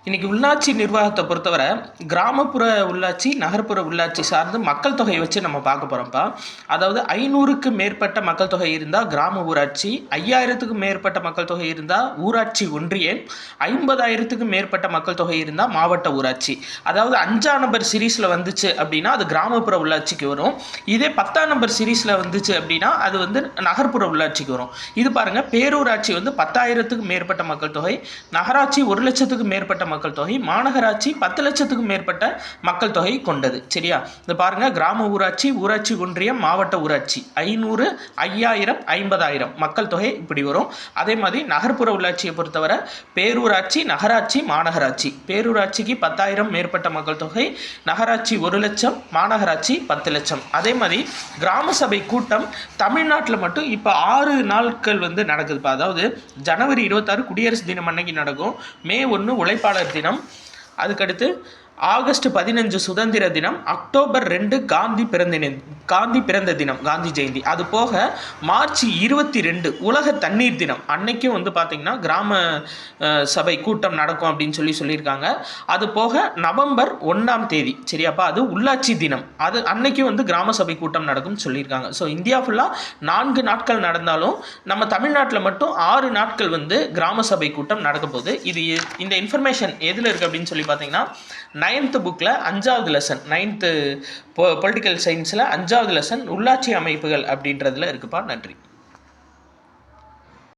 இன்றைக்கி உள்ளாட்சி நிர்வாகத்தை பொறுத்தவரை கிராமப்புற உள்ளாட்சி நகர்ப்புற உள்ளாட்சி சார்ந்து மக்கள் தொகையை வச்சு நம்ம பார்க்க போகிறோம்ப்பா. அதாவது 500க்கு மேற்பட்ட மக்கள் தொகை இருந்தால் கிராம ஊராட்சி, 5000க்கு மேற்பட்ட மக்கள் தொகை இருந்தால் ஊராட்சி ஒன்றியம், 50,000க்கு மேற்பட்ட மக்கள் தொகை இருந்தால் மாவட்ட ஊராட்சி. அதாவது 5ஆம் நம்பர் சீரீஸில் வந்துச்சு அப்படின்னா அது கிராமப்புற உள்ளாட்சிக்கு வரும். இதே 10ஆம் நம்பர் சீரீஸில் வந்துச்சு அப்படின்னா அது நகர்ப்புற உள்ளாட்சிக்கு வரும். இது பாருங்கள், பேரூராட்சி 10,000க்கு மேற்பட்ட மக்கள் தொகை, நகராட்சி 1,00,000க்கு மேற்பட்ட மக்கள் தொகை, மாநகராட்சி 10 லட்சத்துக்கும் மேற்பட்ட மக்கள் தொகை கொண்டது. சரியா? இது பாருங்க, கிராம ஊராட்சி, ஊராட்சி ஒன்றியம், மாவட்ட ஊராட்சி 500, 5000, 50,000 மக்கள் தொகை இப்படி வரும். அதே மாதிரி நகர்ப்புற உள்ளாட்சியை பொறுத்தவரை பேரூராட்சி, நகராட்சி, மாநகராட்சி. பேரூராட்சிக்கு 10,000 மேற்பட்ட மக்கள் தொகை, நகராட்சி 1,00,000, மாநகராட்சி 10 லட்சம். அதே மாதிரி கிராம சபை கூட்டம் தமிழ்நாட்டில் மட்டும் இப்போ 6 நாட்கள் நடக்குதுப்பா. அதாவது ஜனவரி 26 குடியரசு தினம் அன்னைக்கு நடக்கும், மே 1 உழைப்பாளர் தினம், அதுக்கடுத்து ஆகஸ்ட் 15 சுதந்திர தினம், அக்டோபர் 2 காந்தி பிறந்த தினம், காந்தி ஜெயந்தி. அது போக மார்ச் 22 உலக தண்ணீர் தினம், அன்னைக்கும் பார்த்தீங்கன்னா கிராம சபை கூட்டம் நடக்கும் அப்படின்னு சொல்லியிருக்காங்க. அது போக நவம்பர் 1ஆம் தேதி, சரியாப்பா, அது உள்ளாட்சி தினம், அது அன்னைக்கும் கிராம சபை கூட்டம் நடக்கும்னு சொல்லியிருக்காங்க. ஸோ இந்தியா ஃபுல்லாக 4 நாட்கள் நடந்தாலும் நம்ம தமிழ்நாட்டில் மட்டும் 6 நாட்கள் கிராம சபை கூட்டம் நடக்க போகுது. இந்த இன்ஃபர்மேஷன் எதில் இருக்குது அப்படின்னு சொல்லி பார்த்தீங்கன்னா 9th புக்கில் 5வது லெசன், 9th பொலிட்டிக்கல் சயின்ஸில் 5வது லெசன் உள்ளாட்சி அமைப்புகள் அப்படின்றதுல இருக்குப்பா. நன்றி.